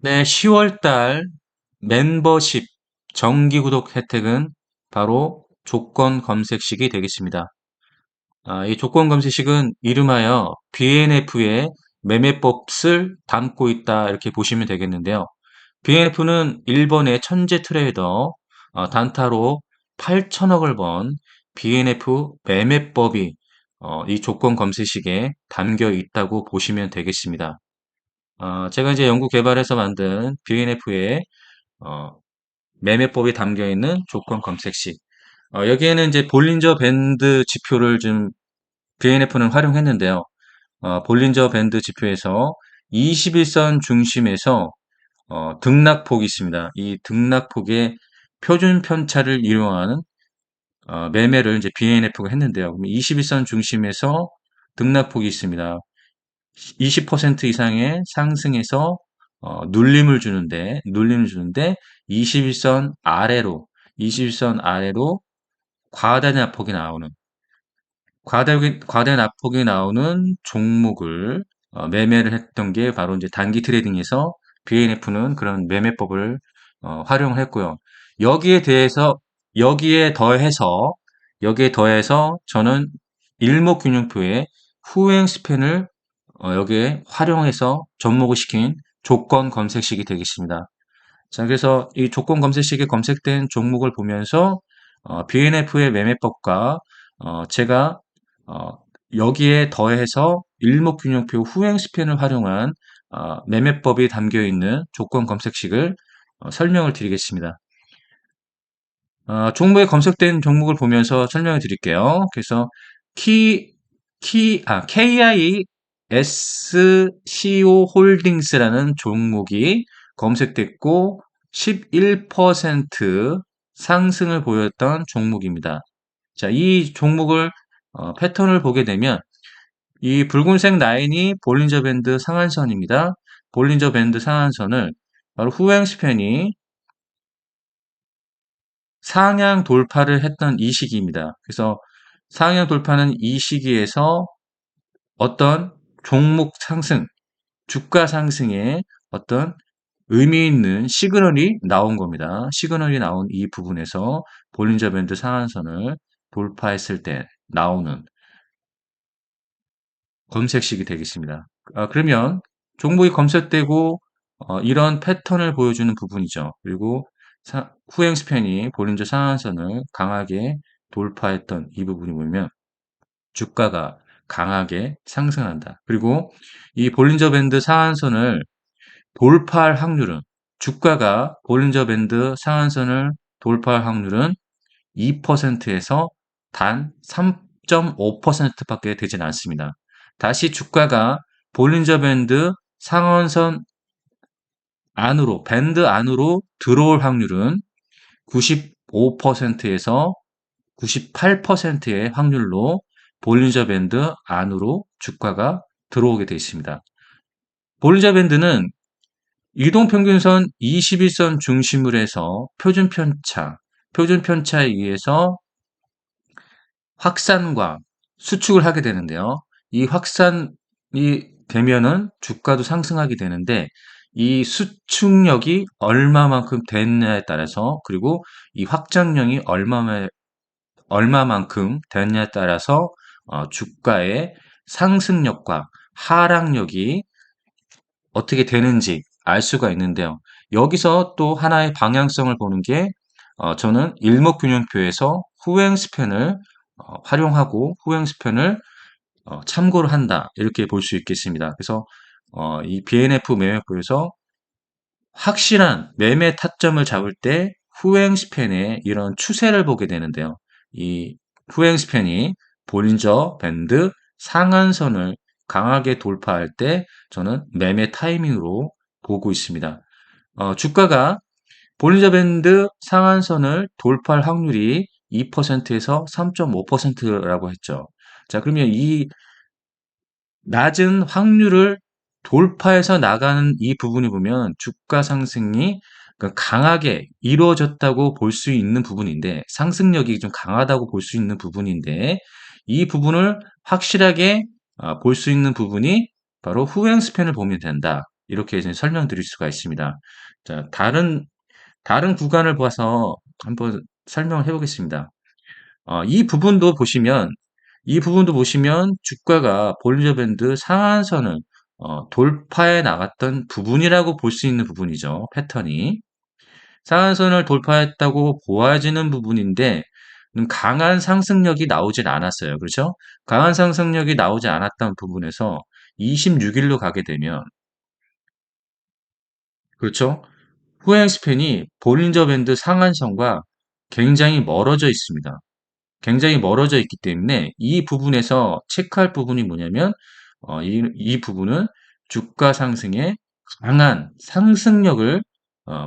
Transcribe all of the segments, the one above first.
네, 10월 달 멤버십 정기 구독 혜택은 바로 조건 검색식이 되겠습니다. 이 조건 검색식은 이름하여 BNF의 매매법을 담고 있다 이렇게 보시면 되겠는데요. BNF는 일본의 천재 트레이더 단타로 8천억을 번 BNF 매매법이 이 조건 검색식에 담겨 있다고 보시면 되겠습니다. 제가 이제 연구 개발해서 만든 BNF의 매매법이 담겨 있는 조건 검색식. 여기에는 이제 볼린저 밴드 지표를 좀 BNF는 활용했는데요. 볼린저 밴드 지표에서 21선 중심에서 등락폭이 있습니다. 이 등락폭의 표준 편차를 이용하는 매매를 이제 BNF가 했는데요. 그럼 21선 중심에서 등락폭이 있습니다. 20% 이상의 상승에서 눌림을 주는데 21선 아래로 과다된 낙폭이 나오는 종목을 매매를 했던 게 바로 이제 단기 트레이딩에서 BNF는 그런 매매법을 활용을 했고요. 여기에 대해서 여기에 더해서 여기에 더해서 저는 일목균형표의 후행 스팬을 여기에 활용해서 접목을 시킨 조건 검색식이 되겠습니다. 자, 그래서 이 조건 검색식에 검색된 종목을 보면서 BNF의 매매법과 제가 어, 여기에 더해서 일목균형표 후행 스팬을 활용한 매매법이 담겨 있는 조건 검색식을 설명을 드리겠습니다. 종목에 검색된 종목을 보면서 설명을 드릴게요. 그래서 키, KISCO 홀딩스라는 종목이 검색됐고 11% 상승을 보였던 종목입니다. 자, 이 종목을 패턴을 보게 되면 이 붉은색 라인이 볼린저 밴드 상한선입니다. 볼린저 밴드 상한선을 바로 후행 스팬이 상향 돌파를 했던 이 시기입니다. 그래서 상향 돌파는 이 시기에서 어떤 종목 상승, 주가 상승에 어떤 의미 있는 시그널이 나온 겁니다. 시그널이 나온 이 부분에서 볼린저 밴드 상한선을 돌파했을 때 나오는 검색식이 되겠습니다. 그러면 종목이 검색되고 이런 패턴을 보여주는 부분이죠. 그리고 후행 스팬이 볼린저 상한선을 강하게 돌파했던 이 부분이 보면 주가가 강하게 상승한다. 그리고 이 볼린저 밴드 상한선을 돌파할 확률은 주가가 볼린저 밴드 상한선을 돌파할 확률은 2%에서 단 3.5%밖에 되진 않습니다. 다시 주가가 볼린저 밴드 상한선 밴드 안으로 들어올 확률은 95%에서 98%의 확률로 볼린저 밴드 안으로 주가가 들어오게 되어 있습니다. 볼린저 밴드는 이동평균선 21선 중심으로 해서 표준 편차에 의해서 확산과 수축을 하게 되는데요. 이 확산이 되면은 주가도 상승하게 되는데 이 수축력이 얼마만큼 됐냐에 따라서 그리고 이 확장력이 얼마만큼 됐냐에 따라서 주가의 상승력과 하락력이 어떻게 되는지 알 수가 있는데요. 여기서 또 하나의 방향성을 보는 게 저는 일목균형표에서 후행 스팬을 활용하고 후행 스팬을 참고를 한다 이렇게 볼 수 있겠습니다. 그래서 이 BNF 매매표에서 확실한 매매 타점을 잡을 때 후행 스팬의 이런 추세를 보게 되는데요. 이 후행 스팬이 볼린저 밴드 상한선을 강하게 돌파할 때 저는 매매 타이밍으로 보고 있습니다. 주가가 볼린저 밴드 상한선을 돌파할 확률이 2%에서 3.5%라고 했죠. 자, 그러면 이 낮은 확률을 돌파해서 나가는 이 부분을 보면 주가 상승이 강하게 이루어졌다고 볼 수 있는 부분인데 상승력이 좀 강하다고 볼 수 있는 부분인데 이 부분을 확실하게 볼 수 있는 부분이 바로 후행 스팬을 보면 된다. 이렇게 이제 설명드릴 수가 있습니다. 자, 다른 구간을 봐서 한번 설명을 해보겠습니다. 이 부분도 보시면, 이 부분도 보시면 주가가 볼린저 밴드 상한선을 돌파해 나갔던 부분이라고 볼 수 있는 부분이죠. 패턴이. 상한선을 돌파했다고 보아지는 부분인데 강한 상승력이 나오질 않았어요. 그렇죠? 강한 상승력이 나오지 않았던 부분에서 26일로 가게 되면 그렇죠? 후행 스팬이 볼린저 밴드 상한선과 굉장히 멀어져 있습니다. 굉장히 멀어져 있기 때문에 이 부분에서 체크할 부분이 뭐냐면 이 부분은 주가 상승에 강한 상승력을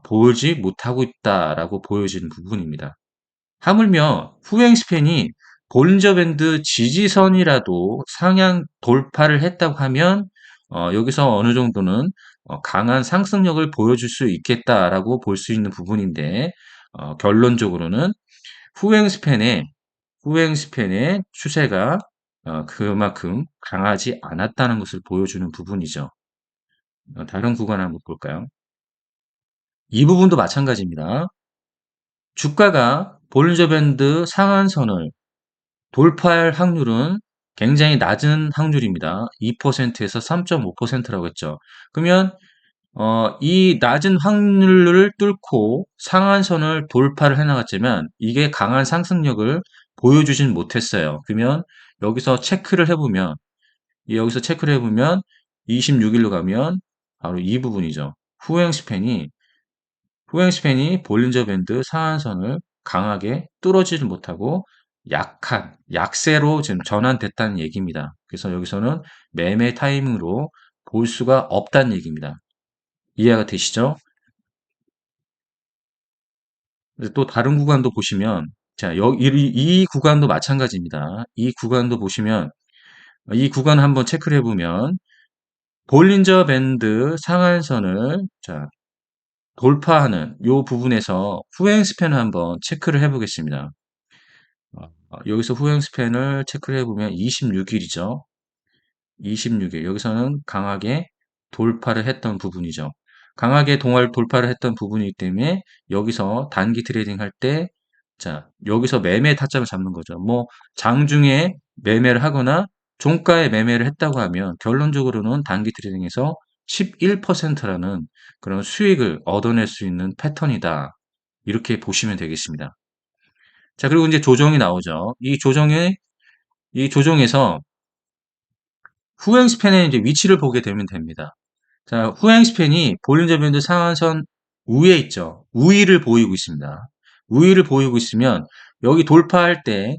보이지 못하고 있다라고 보여지는 부분입니다. 하물며 후행 스팬이 볼린저 밴드 지지선이라도 상향 돌파를 했다고 하면 여기서 어느 정도는 강한 상승력을 보여줄 수 있겠다라고 볼 수 있는 부분인데 결론적으로는 후행 스팬의 후행 스팬의 추세가 그만큼 강하지 않았다는 것을 보여주는 부분이죠. 다른 구간 한번 볼까요? 이 부분도 마찬가지입니다. 주가가 볼린저 밴드 상한선을 돌파할 확률은 굉장히 낮은 확률입니다. 2%에서 3.5%라고 했죠. 그러면 이 낮은 확률을 뚫고 상한선을 돌파를 해나갔지만 이게 강한 상승력을 보여주진 못했어요. 그러면 여기서 체크를 해보면 26일로 가면 바로 이 부분이죠. 후행 스팬이 볼린저 밴드 상한선을 강하게 뚫어지를 못하고 약세로 지금 전환됐다는 얘기입니다. 그래서 여기서는 매매 타이밍으로 볼 수가 없다는 얘기입니다. 이해가 되시죠? 또 다른 구간도 보시면, 자, 이 구간도 마찬가지입니다. 이 구간도 보시면, 이 구간 한번 체크를 해보면, 볼린저 밴드 상한선을, 자, 돌파하는 요 부분에서 후행 스팬을 한번 체크를 해보겠습니다. 여기서 후행 스팬을 체크를 해보면 26일이죠. 26일. 여기서는 강하게 돌파를 했던 부분이죠. 강하게 돌파를 했던 부분이기 때문에 여기서 단기 트레이딩 할 때, 자, 여기서 매매 타점을 잡는 거죠. 뭐, 장중에 매매를 하거나 종가에 매매를 했다고 하면 결론적으로는 단기 트레이딩에서 11%라는 그런 수익을 얻어낼 수 있는 패턴이다. 이렇게 보시면 되겠습니다. 자, 그리고 이제 조정이 나오죠. 이 조정에서 후행 스팬의 이제 위치를 보게 되면 됩니다. 자, 후행 스팬이 볼린저 밴드 상한선 위에 있죠. 우위를 보이고 있습니다. 우위를 보이고 있으면 여기 돌파할 때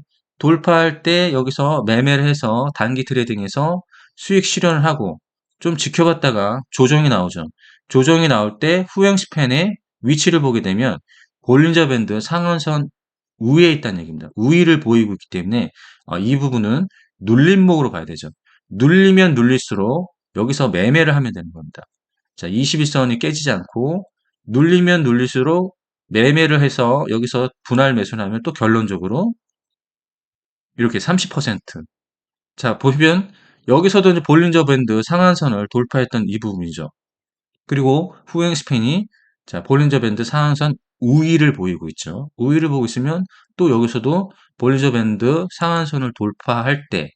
여기서 매매를 해서 단기 트레이딩에서 수익 실현을 하고 좀 지켜봤다가 조정이 나오죠. 조정이 나올 때 후행 스팬의 위치를 보게 되면 볼린저 밴드 상한선 우위에 있다는 얘기입니다. 우위를 보이고 있기 때문에 이 부분은 눌림목으로 봐야 되죠. 눌리면 눌릴수록 여기서 매매를 하면 되는 겁니다. 자, 21선이 깨지지 않고 눌리면 눌릴수록 매매를 해서 여기서 분할 매수를 하면 또 결론적으로 이렇게 30%. 자, 보시면 여기서도 이제 볼린저 밴드 상한선을 돌파했던 이 부분이죠. 그리고 후행 스팬이 자, 볼린저 밴드 상한선 우위를 보이고 있죠. 우위를 보고 있으면 또 여기서도 볼린저 밴드 상한선을 돌파할 때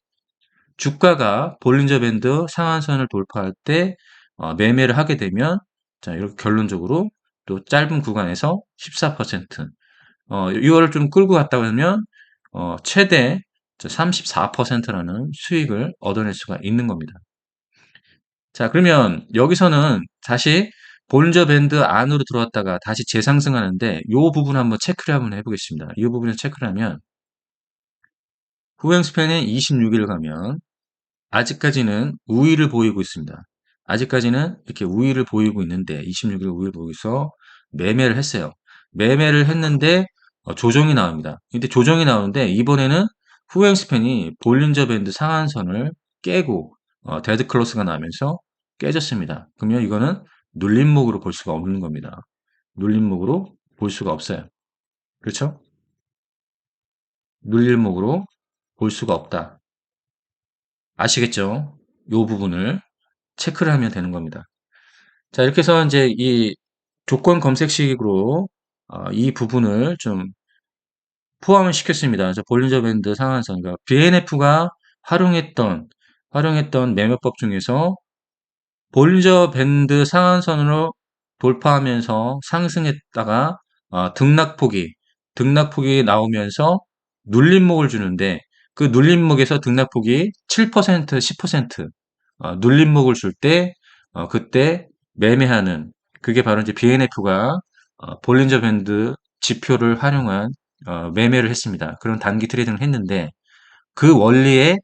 주가가 볼린저 밴드 상한선을 돌파할 때 매매를 하게 되면 자, 이렇게 결론적으로 또 짧은 구간에서 14%, 이거를 좀 끌고 갔다 그러면 최대 34%라는 수익을 얻어낼 수가 있는 겁니다. 자, 그러면 여기서는 다시 볼린저 밴드 안으로 들어왔다가 다시 재상승하는데 이 부분 한번 체크를 한번 해보겠습니다. 이 부분을 체크를 하면 후행 스팬에 26일 가면 아직까지는 우위를 보이고 있습니다. 아직까지는 이렇게 우위를 보이고 있는데 26일 우위를 보이고 있어 매매를 했어요. 매매를 했는데 조정이 나옵니다. 근데 조정이 나오는데 이번에는 후행 스팬이 볼린저 밴드 상한선을 깨고 데드 클로스가 나면서 깨졌습니다. 그러면 이거는 눌림목으로 볼 수가 없는 겁니다. 눌림목으로 볼 수가 없어요. 그렇죠? 눌림목으로 볼 수가 없다. 아시겠죠? 이 부분을 체크를 하면 되는 겁니다. 자, 이렇게 해서 이제 이 조건 검색식으로 이 부분을 좀 포함을 시켰습니다. 저 볼린저 밴드 상한선. 그러니까 BNF가 활용했던 매매법 중에서 볼린저 밴드 상한선으로 돌파하면서 상승했다가 등락폭이 나오면서 눌림목을 주는데 그 눌림목에서 등락폭이 7%, 10% 눌림목을 줄 때 그때 매매하는 그게 바로 이제 BNF가 볼린저 밴드 지표를 활용한 매매를 했습니다. 그런 단기 트레이딩을 했는데 그 원리에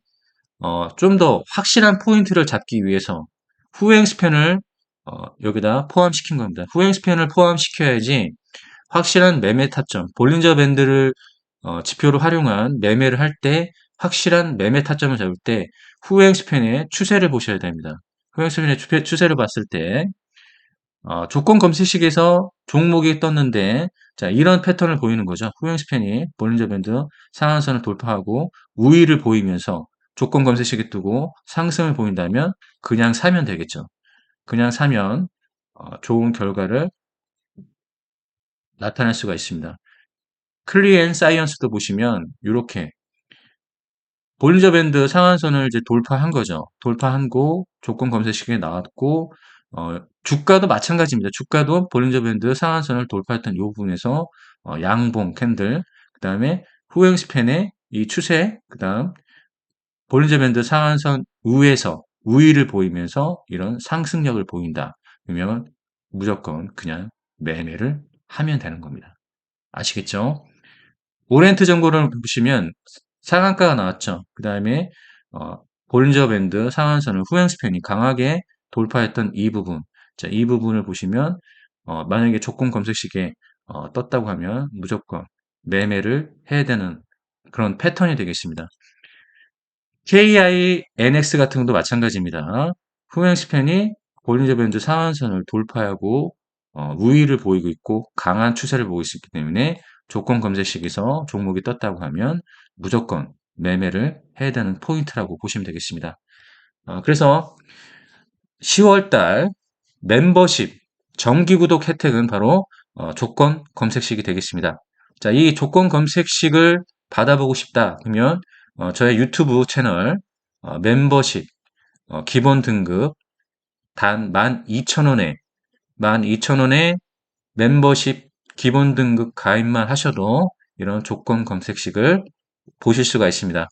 좀 더 확실한 포인트를 잡기 위해서 후행 스팬을 여기다 포함시킨 겁니다. 후행 스팬을 포함시켜야지 확실한 매매 타점, 볼린저 밴드를 지표로 활용한 매매를 할 때 확실한 매매 타점을 잡을 때 후행 스팬의 추세를 보셔야 됩니다. 후행 스팬의 추세를 봤을 때 조건 검색식에서 종목이 떴는데 자 이런 패턴을 보이는 거죠. 후행 스팬이 볼린저 밴드 상한선을 돌파하고 우위를 보이면서 조건 검색식이 뜨고 상승을 보인다면 그냥 사면 되겠죠. 그냥 사면 좋은 결과를 나타낼 수가 있습니다. 클리엔 사이언스도 보시면 이렇게 볼린저 밴드 상한선을 이제 돌파한 거죠. 돌파하고 조건 검색식에 나왔고 주가도 마찬가지입니다. 주가도 볼린저 밴드 상한선을 돌파했던 이 부분에서 양봉 캔들, 그 다음에 후행 스팬의 이 추세, 그 다음 볼린저 밴드 상한선 위에서 우위를 보이면서 이런 상승력을 보인다. 그러면 무조건 그냥 매매를 하면 되는 겁니다. 아시겠죠? 오렌트 정보를 보시면 상한가가 나왔죠. 그 다음에 어, 볼린저 밴드 상한선을 후행 스팬이 강하게 돌파했던 이 부분. 자, 이 부분을 보시면 만약에 조건 검색식에 떴다고 하면 무조건 매매를 해야 되는 그런 패턴이 되겠습니다. KINX 같은 것도 마찬가지입니다. 후행 스팬이 볼린저 밴드 상한선을 돌파하고 우위를 보이고 있고 강한 추세를 보이고 있기 때문에 조건 검색식에서 종목이 떴다고 하면 무조건 매매를 해야 되는 포인트라고 보시면 되겠습니다. 그래서 10월달 멤버십 정기구독 혜택은 바로 조건 검색식이 되겠습니다. 자, 이 조건 검색식을 받아보고 싶다 그러면 저의 유튜브 채널 멤버십 기본 등급 단 12,000원에 멤버십 기본 등급 가입만 하셔도 이런 조건 검색식을 보실 수가 있습니다.